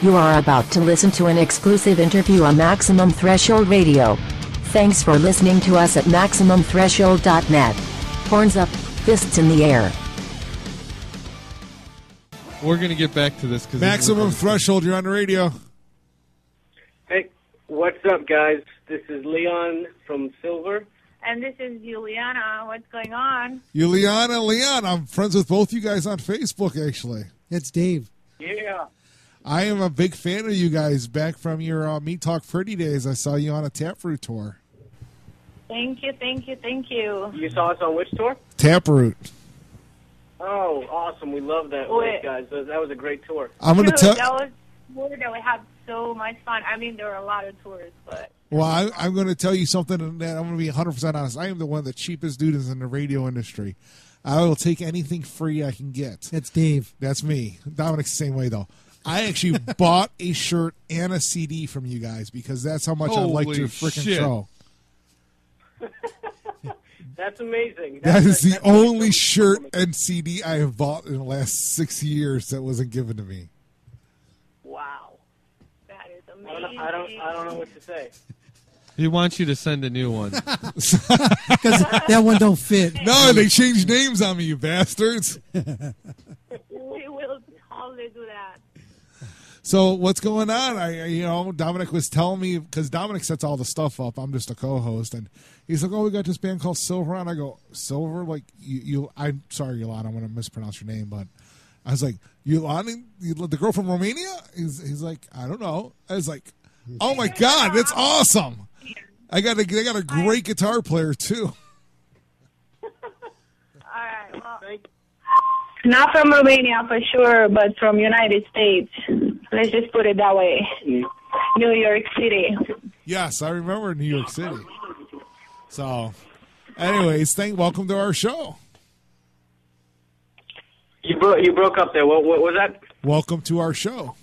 You are about to listen to an exclusive interview on Maximum Threshold Radio. Thanks for listening to us at MaximumThreshold.net. Horns up, fists in the air. We're going to get back to this. Maximum Threshold, you're on the radio. Hey, what's up, guys? This is Leon from Cilver. And this is Juliana. What's going on? Juliana, Leon, I'm friends with both you guys on Facebook, actually. It's Dave. Yeah. I am a big fan of you guys back from your Meat Talk Pretty days. I saw you on a Taproot tour. Thank you. You saw us on which tour? Taproot. Oh, awesome. We love that place, guys. That was a great tour. I'm going to tell. That was weird. We had so much fun. I mean, there were a lot of tours, but. Well, I'm going to tell you something that I'm going to be 100% honest. I am the one of the cheapest dudes in the radio industry. I will take anything free I can get. That's Dave. That's me. Dominic's the same way, though. I actually bought a shirt and a CD from you guys because that's how much I liked your freaking show. That's amazing. That is the only shirt and CD I have bought in the last 6 years that wasn't given to me. Wow. That is amazing. I don't know what to say. He wants you to send a new one. Because that one don't fit. No, they changed names on me, you bastards. We will totally do that. So what's going on? Dominic was telling me, because Dominic sets all the stuff up. I'm just a co-host, and he's like, "Oh, we got this band called Cilver," and I go, "Cilver? Like you? I'm sorry, Yolanda, I'm going to mispronounce your name, but I was like, Yolanda, the girl from Romania?" He's like, "I don't know." I was like, "Oh my God, that's awesome!" They got a great guitar player too. All right. Well, not from Romania for sure, but from United States. Let's just put it that way. New York City. Yes, I remember New York City. So, anyways, welcome to our show. You broke up there. What was that? Welcome to our show.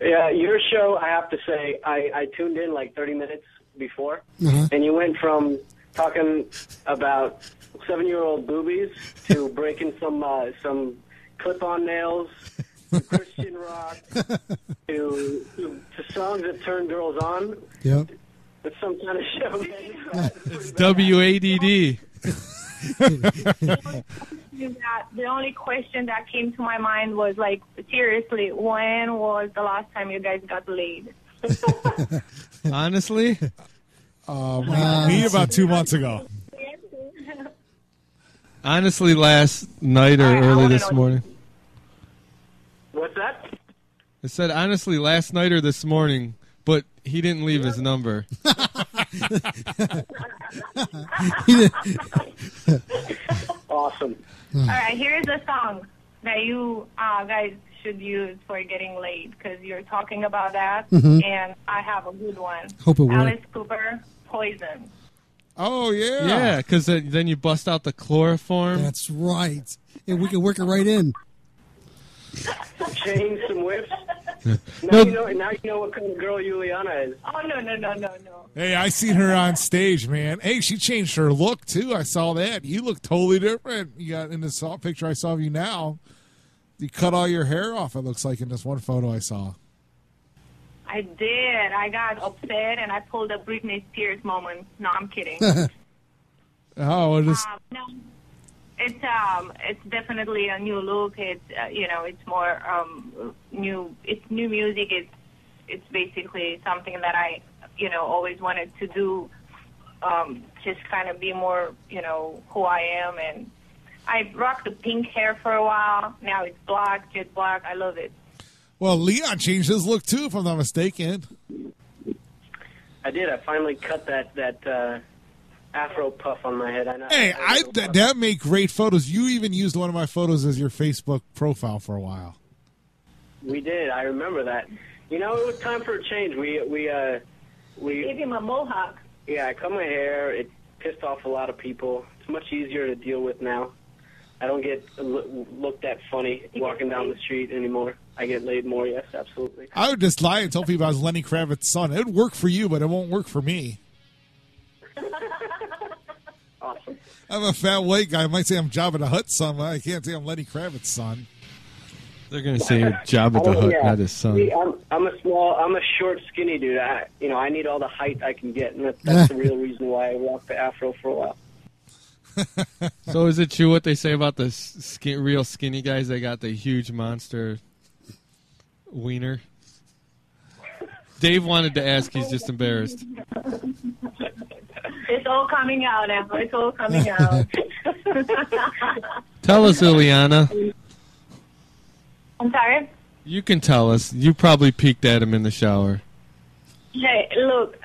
Yeah, your show, I have to say, I tuned in like 30 minutes before, and you went from talking about 7-year-old boobies to breaking some clip-on nails, to Christian rock, to songs that turn girls on. Yep. It's some kind of show. It's WADD. The only question that came to my mind was, like, seriously, when was the last time you guys got laid? Honestly? Me about 2 months ago. Honestly, last night or early this morning. What's that? I said, honestly, last night or this morning, but he didn't leave his number. Awesome. All right, here's a song that you guys should use for getting laid, because you're talking about that, and I have a good one. Hope it works. Alice Cooper, Poison. Oh, yeah. Yeah, because then you bust out the chloroform. That's right. And we can work it right in. Change some whips. Now you know what kind of girl Juliana is. Oh, no. Hey, I seen her on stage, man. Hey, she changed her look, too. I saw that. You look totally different. You got in this picture I saw of you now. You cut all your hair off, it looks like, in this one photo I saw. I did. I got upset, and I pulled a Britney Spears moment. No, I'm kidding. Oh, it is. No, it's definitely a new look. It's it's more new. It's new music. It's basically something that I always wanted to do. Just kind of be more who I am, and I rocked the pink hair for a while. Now it's black, jet black. I love it. Well, Leon changed his look, too, if I'm not mistaken. I did. I finally cut that Afro puff on my head. That made great photos. You even used one of my photos as your Facebook profile for a while. We did. I remember that. It was time for a change. We gave him a mohawk. Yeah, I cut my hair. It pissed off a lot of people. It's much easier to deal with now. I don't get looked at funny walking down the street anymore. I get laid more, yes, absolutely. I would just lie and tell people I was Lenny Kravitz's son. It would work for you, but it won't work for me. Awesome. I'm a fat white guy. I might say I'm Jabba the Hutt's son, but I can't say I'm Lenny Kravitz's son. They're gonna say you're Jabba the Hutt, not his son. See, I'm a short, skinny dude. I need all the height I can get, and that's the real reason why I rocked the afro for a while. So is it true what they say about the real skinny guys? They got the huge monster wiener. Dave wanted to ask. He's just embarrassed. It's all coming out, Emma. It's all coming out. Tell us, Ileana. I'm sorry? You can tell us. You probably peeked at him in the shower. Hey, look,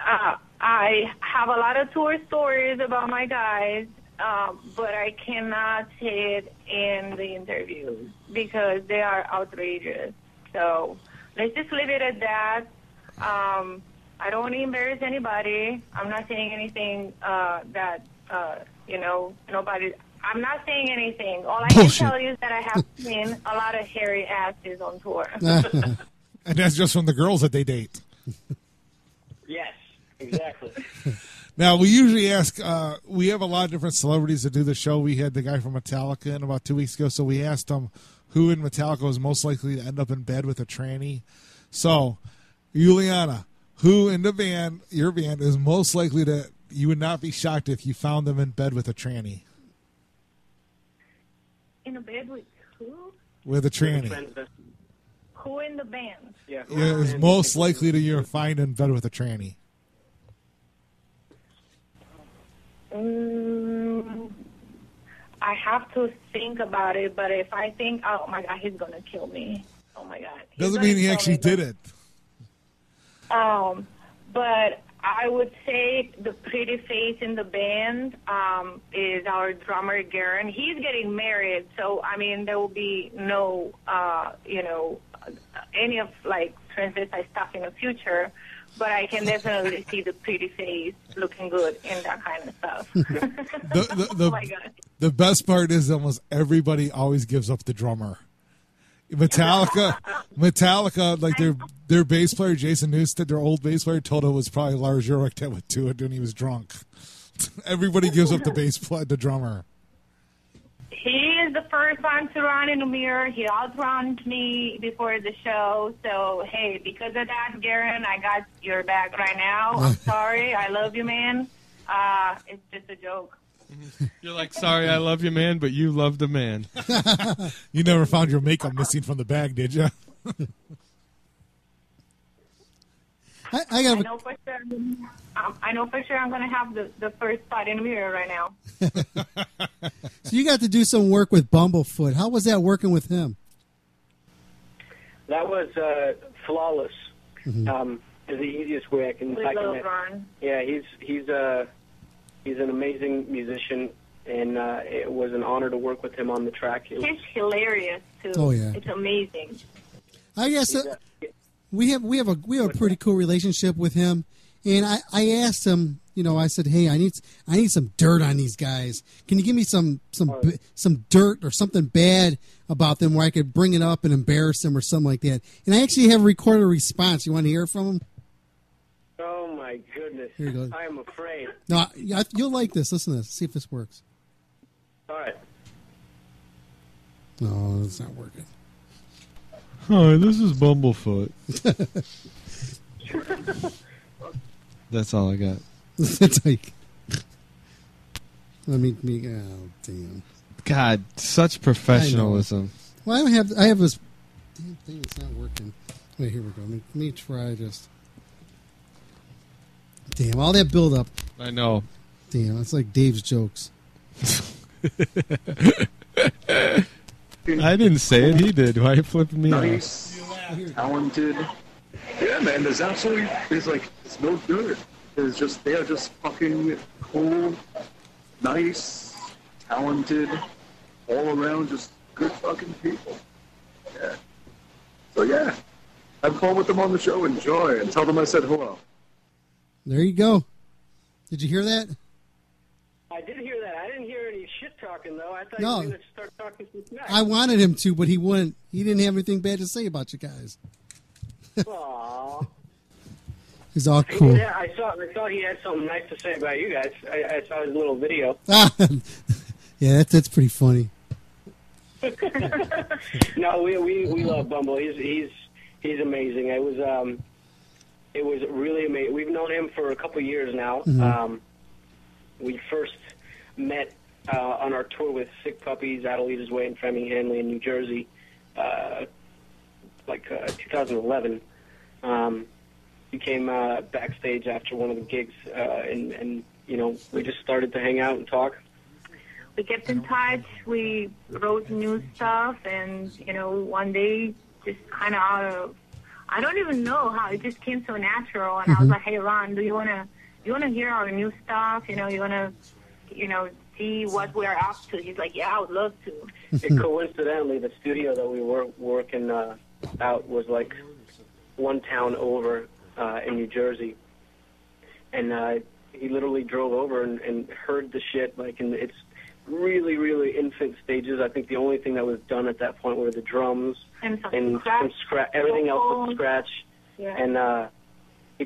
I have a lot of tour stories about my guys, but I cannot say it in the interviews because they are outrageous. So let's just leave it at that. I don't want to embarrass anybody. I'm not saying anything that, nobody... I'm not saying anything. All I can tell you is that I have seen a lot of hairy asses on tour. And that's just from the girls that they date. Yes, exactly. Now, we usually ask, we have a lot of different celebrities that do the show. We had the guy from Metallica in about 2 weeks ago, so we asked him who in Metallica was most likely to end up in bed with a tranny. So, Juliana, who in the band, your band, is most likely to, you would not be shocked if you found them in bed with a tranny? In a bed with who? With a tranny. Who in the band? Yeah. Is most likely to you find in bed with a tranny? I have to think about it, but if I think, oh my God, he's gonna kill me. Oh my God. Doesn't mean he actually did it. But I would say the pretty face in the band is our drummer, Garen. He's getting married, so, I mean, there will be no, any of, like, transvestite stuff in the future, but I can definitely see the pretty face looking good in that kind of stuff. Oh, my God. The best part is almost everybody always gives up the drummer. Metallica, like their bass player Jason Newsted, their old bass player, told it was probably Lars Ulrich that would do it when he was drunk. Everybody gives up the drummer. He is the first one to run in the mirror. He outrun me before the show. So hey, because of that, Garen, I got your back right now. I'm sorry. I love you, man. It's just a joke. You're like, sorry, I love you, man, but you love the man. You never found your makeup missing from the bag, did you? I know for sure. I know for sure I'm going to have the first spot in the mirror right now. So you got to do some work with Bumblefoot. How was that working with him? That was flawless. Is the easiest way I can. Yeah, he's an amazing musician, and it was an honor to work with him on the track. He's hilarious too. Oh yeah, it's amazing. I guess we have a pretty cool relationship with him, and I asked him, I said, hey, I need some dirt on these guys. Can you give me some dirt or something bad about them where I could bring it up and embarrass them or something like that? And I actually have recorded a response. You want to hear from him? Oh, my goodness. Here you go. I am afraid. No, you'll like this. Listen to this. See if this works. All right. No, it's not working. Hi, this is Bumblefoot. That's all I got. It's like... oh, damn. God, such professionalism. Well, I have this... damn thing that's not working. Wait, here we go. Let me try just... damn, all that build-up. I know. Damn, it's like Dave's jokes. I didn't say it. He did. Why are you flipping me nice, talented. Yeah, man. There's no dirt. They are just fucking cool, nice, talented, all around, just good fucking people. Yeah. So yeah, have fun with them on the show. Enjoy, and tell them I said hello. There you go. Did you hear that? I did hear that. I didn't hear any shit talking, though. I thought No. you were going to start talking some smack. I wanted him to, but he wouldn't. He didn't have anything bad to say about you guys. Aww. He's all cool. Yeah, I saw he had something nice to say about you guys. I saw his little video. Yeah, that's pretty funny. No, we love Bumble. He's amazing. It was really amazing. We've known him for a couple years now. Mm-hmm. We first met on our tour with Sick Puppies, Adelita's Way, and Framingham, Hanley in New Jersey, 2011. He came backstage after one of the gigs, and we just started to hang out and talk. We kept in touch. We wrote new stuff, and one day, just kind of out of, I don't even know how, it just came so natural. And I was like, "Hey, Ron, do you wanna hear our new stuff? You wanna see what we're up to?" He's like, "Yeah, I would love to." And coincidentally, the studio that we were working out was like one town over in New Jersey, and he literally drove over and heard the shit, and it's really, really infant stages. I think the only thing that was done at that point were the drums and some scratch. Everything else was scratch. Yeah. And he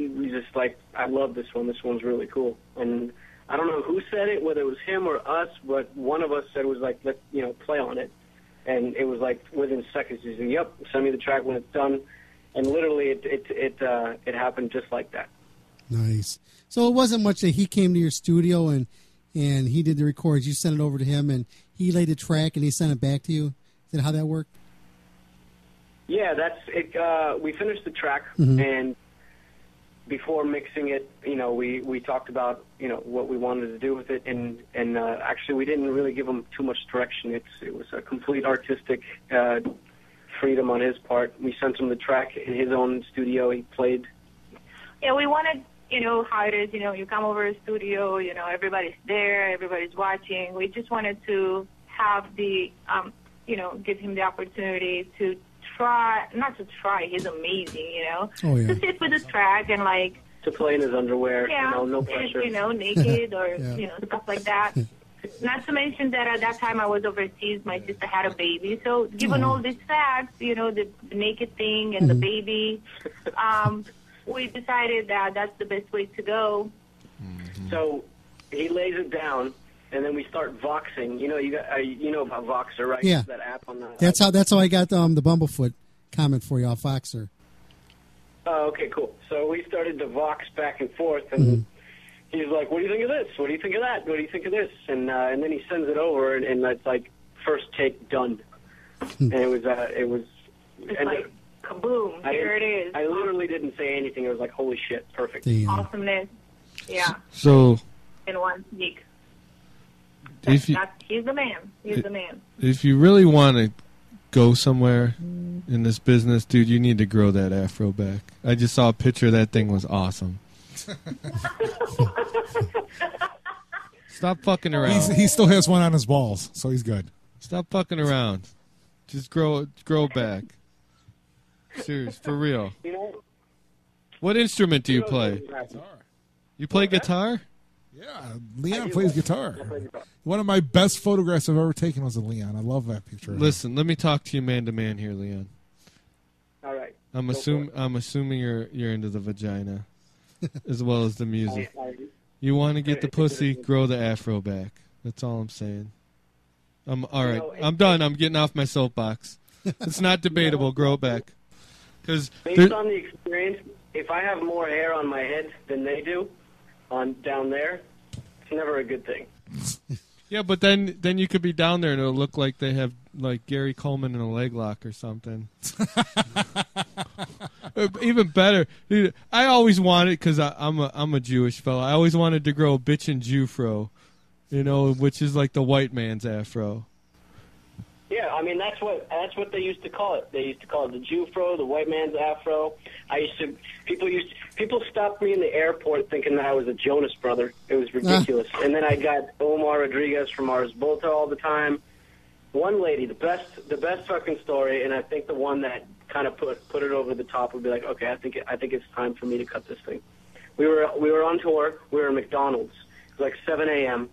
was just like, "I love this one. This one's really cool." And I don't know who said it, whether it was him or us, but one of us said it was like, "Let's play on it." And it was like within seconds. He said, "Yep, send me the track when it's done." And literally, it happened just like that. Nice. So it wasn't much that he came to your studio and he did the records. You sent it over to him, and he laid the track, and he sent it back to you. Is that how that worked? Yeah, that's it. We finished the track, and before mixing it, we talked about what we wanted to do with it, and actually we didn't really give him too much direction. It was a complete artistic freedom on his part. We sent him the track in his own studio. He played. Yeah, we wanted, how it is, you come over to the studio, everybody's there, everybody's watching. We just wanted to have the, give him the opportunity to he's amazing, Oh, yeah. to sit with the track and to play in his underwear, yeah, no pressure. Naked or, stuff like that. Not to mention that at that time I was overseas, my sister had a baby. So given all these facts, the naked thing and the baby, we decided that that's the best way to go. So he lays it down, and then we start voxing. You know about Voxer, right? Yeah. That app on the. That's how I got the Bumblefoot comment for you off Voxer. Oh, okay, cool. So we started to vox back and forth, and he's like, "What do you think of this? What do you think of that? What do you think of this?" And then he sends it over, and it's like first take done. And it was It's kaboom! Here it is. I literally didn't say anything. It was like, "Holy shit, perfect!" Damn. Awesomeness. Yeah. So In one week. If you, He's the man. He's the man. if you really want to go somewhere in this business, dude, you need to grow that afro back. I just saw a picture. That thing was awesome. Stop fucking around. He still has one on his balls, so he's good. Stop fucking around. Just grow back. Serious, for real. What instrument do you play? You play guitar? Yeah, Leon plays guitar. One of my best photographs I've ever taken was of Leon. I love that picture. Listen, let me talk to you man to man here, Leon. All right. I'm assuming you're into the vagina as well as the music. You want to get the pussy, grow the afro back. That's all I'm saying. All right. I'm done. I'm getting off my soapbox. It's not debatable. Grow it back. Based on the experience, if I have more hair on my head than they do, down there, it's never a good thing. Yeah, but then you could be down there and it'll look like they have like Gary Coleman in a leg lock or something. Even better, dude, I always wanted, because I'm a Jewish fella. I always wanted to grow a bitchin' Jewfro, which is like the white man's afro. Yeah, I mean that's what they used to call it. They used to call it the Jewfro, the white man's afro. People stopped me in the airport thinking that I was a Jonas brother. It was ridiculous. And then I got Omar Rodriguez from Ars Volta all the time. One lady, the best fucking story, and I think the one that kind of put it over the top would be like, okay, I think it's time for me to cut this thing. We were on tour. We were at McDonald's. It was like 7 a.m.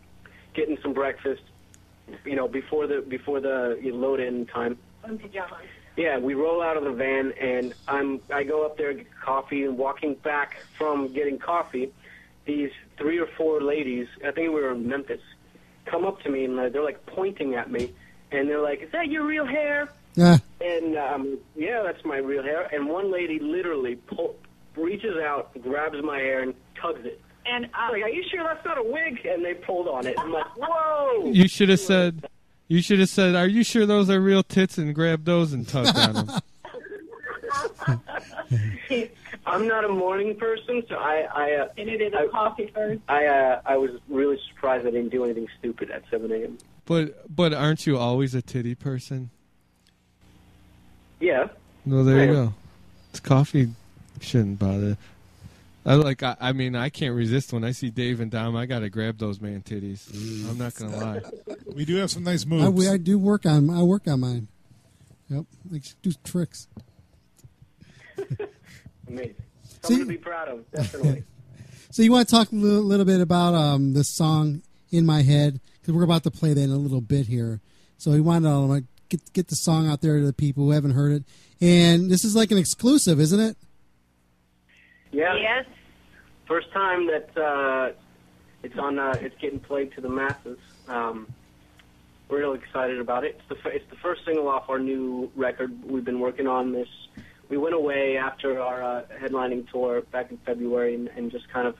getting some breakfast. Before the load in time. Yeah, we roll out of the van, and I go up there, get coffee, and walking back from getting coffee, these 3 or 4 ladies, I think we were in Memphis, come up to me, and they're like pointing at me, And they're like, "Is that your real hair?" Yeah. And yeah, that's my real hair. And one lady literally reaches out, grabs my hair, and tugs it. And I'm like, "Are you sure that's not a wig?" And they pulled on it. I'm like, "Whoa!" You should have said, "Are you sure those are real tits?" and grabbed those and tugged on them. I'm not a morning person, so I needed a coffee first. I was really surprised I didn't do anything stupid at 7 a.m. But aren't you always a titty person? Yeah. No, there you go. It's coffee shouldn't bother. I mean, I can't resist when I see Dave and Dom. I gotta grab those man titties. I'm not gonna lie. We do have some nice moves. I do work on mine. Yep, like do tricks. Amazing. Something to be proud of, definitely. So you want to talk a little bit about the song "In My Head" because we're about to play that in a little bit here. So we want to get the song out there to the people who haven't heard it, and this is like an exclusive, isn't it? Yeah. Yes. First time that it's on. It's getting played to the masses. We're really excited about it. It's the first single off our new record. We've been working on this. We went away after our headlining tour back in February and just kind of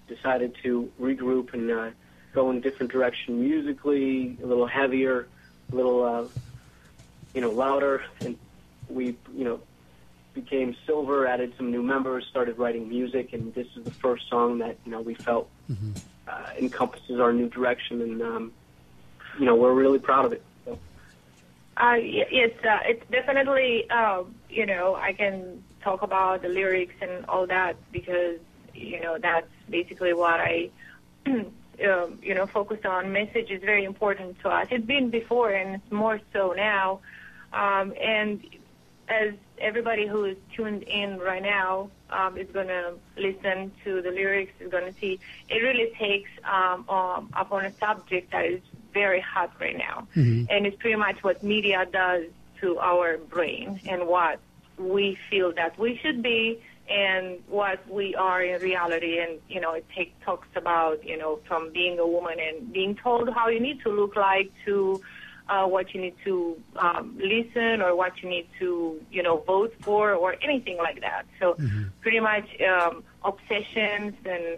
decided to regroup and go in a different direction musically, a little heavier, a little louder, and we became Cilver, added some new members, started writing music, and this is the first song that we felt encompasses our new direction, and we're really proud of it. So. It's definitely I can talk about the lyrics and all that because that's basically what I focus on. Message is very important to us. It's been before and it's more so now, and as everybody who is tuned in right now is going to listen to the lyrics, is going to see, it really takes up on a subject that is very hot right now. Mm-hmm. And it's pretty much what media does to our brain and what we feel that we should be and what we are in reality. And, it talks about, from being a woman and being told how you need to look like to what you need to listen or what you need to, vote for or anything like that. So pretty much obsessions and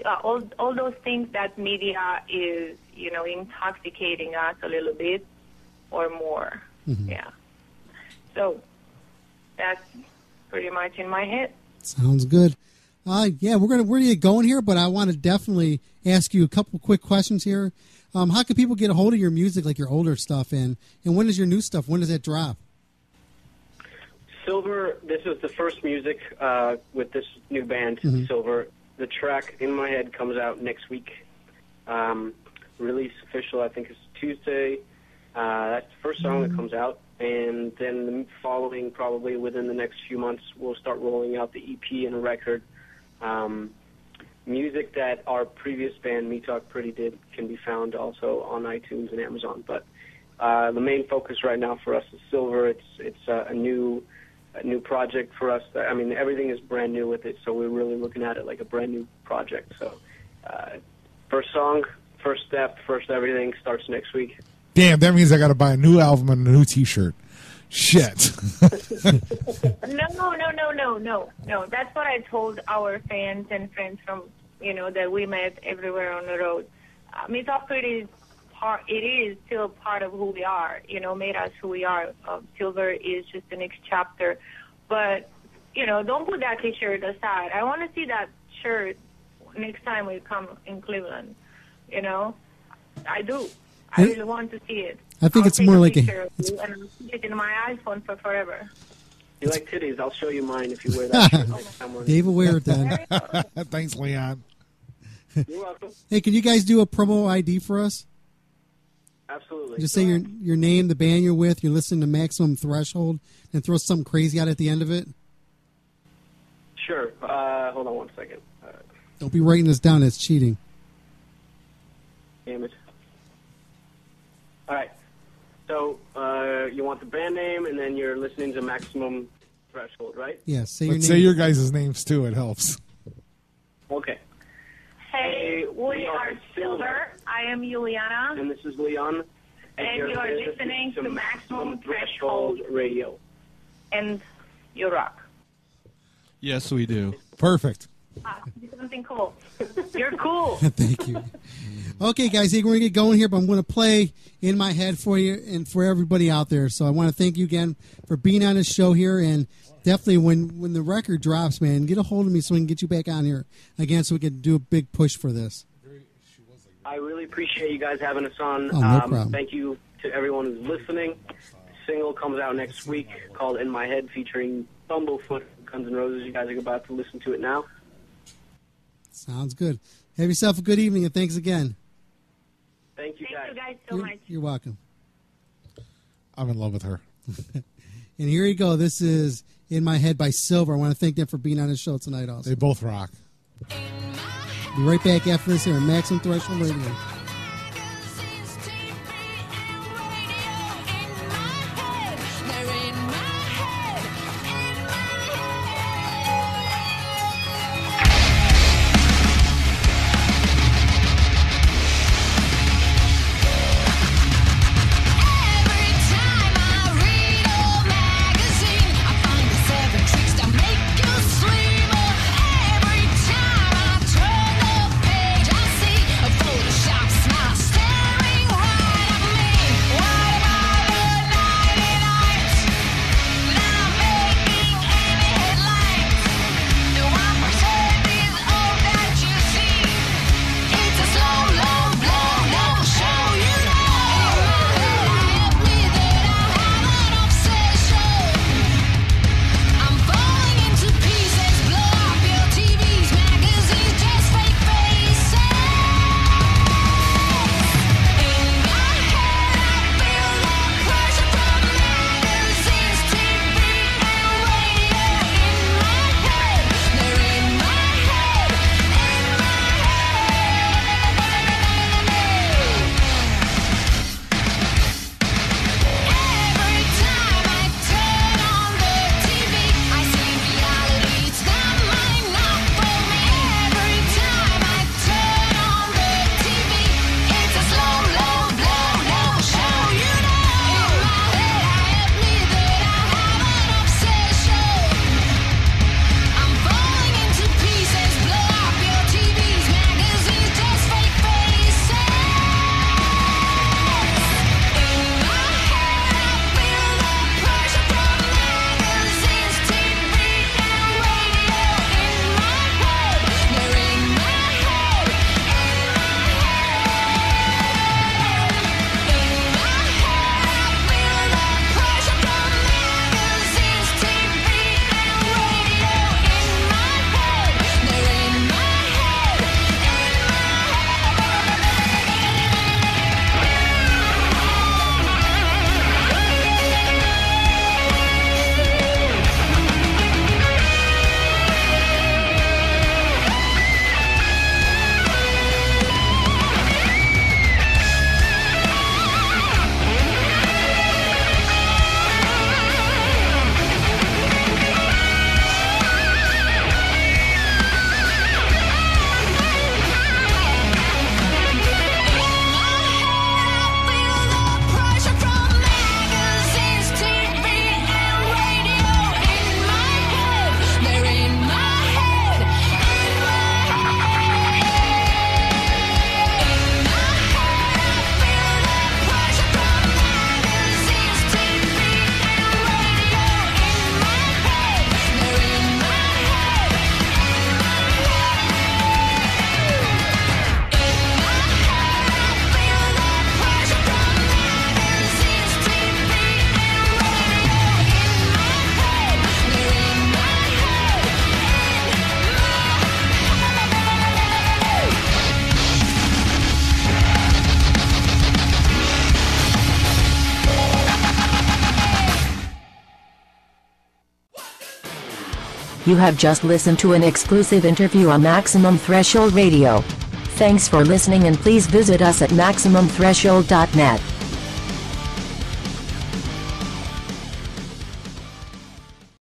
all those things that media is, intoxicating us a little bit or more. Mm-hmm. Yeah. So that's pretty much in my head. Sounds good. Yeah, we're gonna get going here, but I want to definitely ask you a couple quick questions here. How can people get a hold of your music, like your older stuff, and when is your new stuff? When does that drop? Cilver, this is the first music with this new band, Cilver. The track "In My Head" comes out next week. Release official, I think, is Tuesday. That's the first song that comes out. And then the following, probably within the next few months, we'll start rolling out the EP and a record. Music that our previous band, Me Talk Pretty, did can be found also on iTunes and Amazon. But the main focus right now for us is Cilver. It's a new project for us. Everything is brand new with it, so we're really looking at it like a brand new project. So first song, first step, first everything starts next week. Damn, that means I got to buy a new album and a new T-shirt. Shit. No. That's what I told our fans and friends from, that we met everywhere on the road. Me Talk Pretty is still part of who we are, made us who we are. Cilver is just the next chapter. But, don't put that T-shirt aside. I want to see that shirt next time we come in Cleveland. I do. I really want to see it. I think it's more like and I'll keep it in my iPhone for forever. You like titties? I'll show you mine if you wear that shirt next time. Dave will wear it then. Thanks, Leon. You're welcome. Hey, can you guys do a promo ID for us? Absolutely. Just say your name, the band you're with, you're listening to Maximum Threshold, and throw something crazy out at the end of it. Sure. Hold on one second. Don't be writing this down. That's cheating. Damn it. All right. So you want the band name, and then you're listening to Maximum Threshold, right? Yeah. Say your name. Say your guys' names too. It helps. Okay. Hey, we are Cilver. I am Juliana. And this is Leon. And you are listening to Maximum Threshold Radio. And you rock. Yes, we do. Perfect. Do something cool. You're cool. Thank you. Okay, guys, we're going to get going here, but I'm going to play In My Head for you and for everybody out there. So I want to thank you again for being on the show here, and definitely when the record drops, man, get a hold of me so we can get you back on here again so we can do a big push for this. I really appreciate you guys having us on. Oh, no problem. Thank you to everyone who's listening. The single comes out next week called In My Head, featuring Bumblefoot, Guns N' Roses. You guys are about to listen to it now. Sounds good. Have yourself a good evening, and thanks again. Thank you, guys. Thank you guys so much. You're welcome. I'm in love with her. And here you go. This is In My Head by Cilver. I want to thank them for being on the show tonight also. They both rock. Be right back after this here on Maximum Threshold Radio. You have just listened to an exclusive interview on Maximum Threshold Radio. Thanks for listening, and please visit us at MaximumThreshold.net.